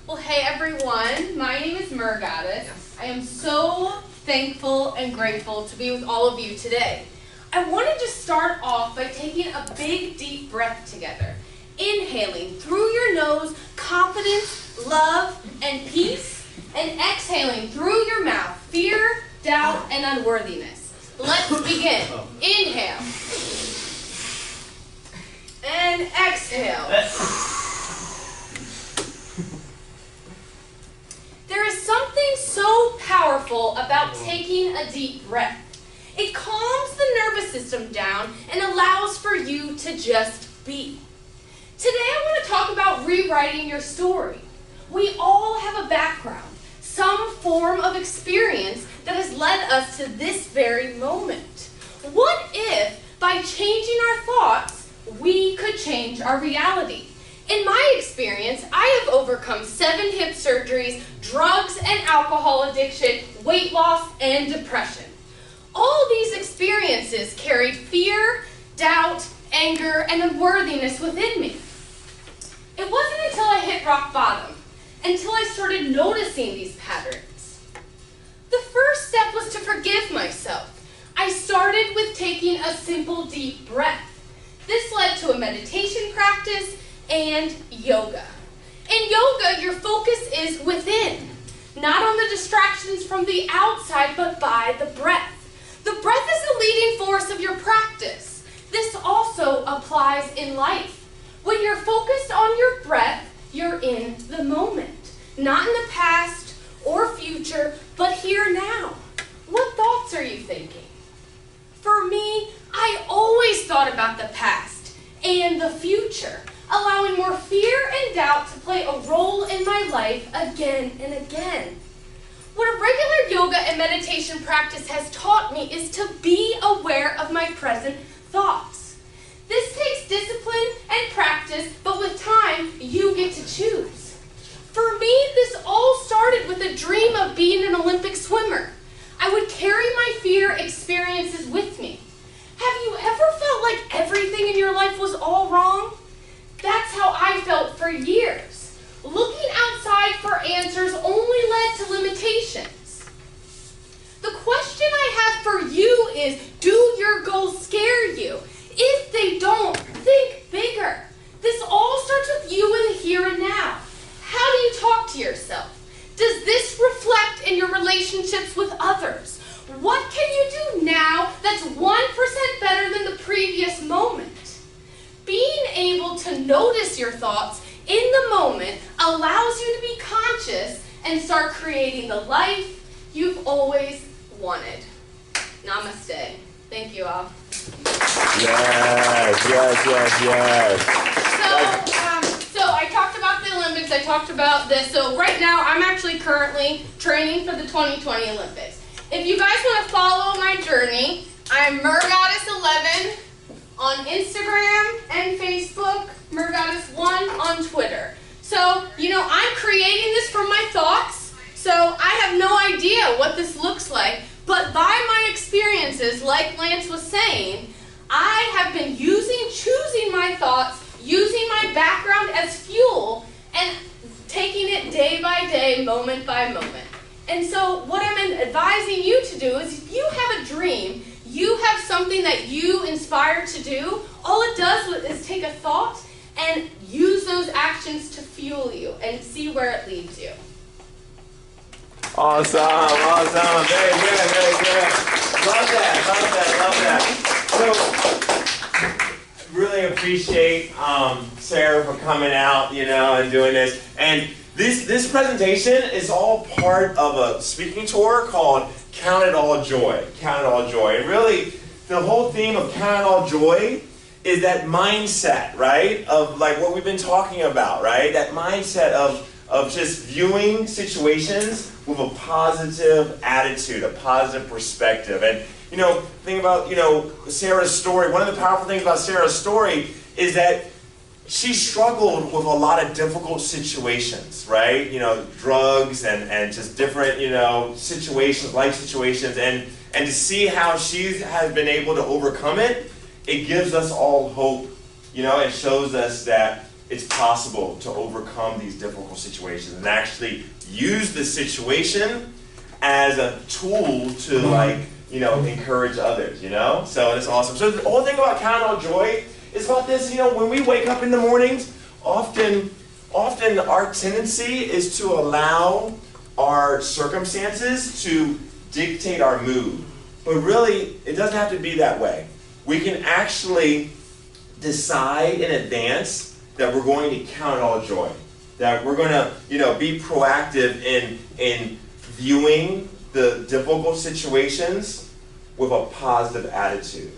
Well, hey everyone, my name is Mergoddess. I am so thankful and grateful to be with all of you today. I wanted to start off by taking a big deep breath together. Inhaling through your nose, confidence, love, and peace, and exhaling through your mouth, fear, doubt, and unworthiness. Let's begin. Inhale. And exhale. There is something so powerful about taking a deep breath. It calms the nervous system down and allows for you to just be. Today I want to talk about rewriting your story. We all have a background, some form of experience that has led us to this very moment. What if, by changing our thoughts, we could change our reality? In my experience, I have overcome 7 hip surgeries, drugs and alcohol addiction, weight loss, and depression. All these experiences carried fear, doubt, anger, and unworthiness within me. It wasn't until I hit rock bottom, until I started noticing these patterns. The first step was to forgive myself. I started with taking a simple deep breath. This led to a meditation practice and yoga. In yoga, your focus is within, not on the distractions from the outside, but by the breath. The breath is the leading force of your practice. This also applies in life. When you're focused on your breath, you're in the moment, not in the past or future, but here now. What thoughts are you thinking? For me, I always thought about the past and the future, allowing more fear and doubt to play a role in my life again and again. What a regular yoga and meditation practice has taught me is to be aware of my present thoughts. This takes discipline and practice, but with time, you get to choose. For me, this all started with a dream of being an Olympic swimmer. I would carry my fear experiences with me. Have you ever felt like everything in your life was all wrong? That's how I felt for years. Looking outside for answers only led to limitations. The question I have for you is, do your goals scare you? If they don't, think bigger. This all starts with you in the here and now. How do you talk to yourself? Does this reflect in your relationships with others? What can you do now that's 1% better than the previous moment? Being able to notice your thoughts in the moment allows you to be conscious and start creating the life you've always wanted. Namaste. Thank you all. Yes. So I talked about the Olympics, I talked about this. So right now I'm actually currently training for the 2020 Olympics. If you guys want to follow my journey, I'm Mergoddess11 on Instagram and Facebook, Mergoddess1 on Twitter. So, I'm creating this from my thoughts, so I have no idea what this looks like, but by my experiences, like Lance was saying, I have been choosing my thoughts, using my background as fuel, and taking it day by day, moment by moment. And so what I'm advising you to do is, if you have a dream, you have something that you inspire to do, all it does is take a thought and use those actions to fuel you and see where it leads you. Awesome. Very good. Love that. So, really appreciate Sarah for coming out, and doing this. And this presentation is all part of a speaking tour called Count It All Joy. Count It All Joy. And really, the whole theme of Count It All Joy is that mindset, right? Of like what we've been talking about, right? That mindset of just viewing situations with a positive attitude, a positive perspective. And, think about, Sarah's story. One of the powerful things about Sarah's story is that she struggled with a lot of difficult situations, right? Drugs and just different, situations, life situations. And to see how she has been able to overcome it, it gives us all hope. It shows us that it's possible to overcome these difficult situations and actually use the situation as a tool to encourage others, So it's awesome. So the whole thing about count on joy is about this, when we wake up in the mornings, often our tendency is to allow our circumstances to dictate our mood. But really, it doesn't have to be that way. We can actually decide in advance that we're going to count it all joy. That we're going to, be proactive in viewing the difficult situations with a positive attitude.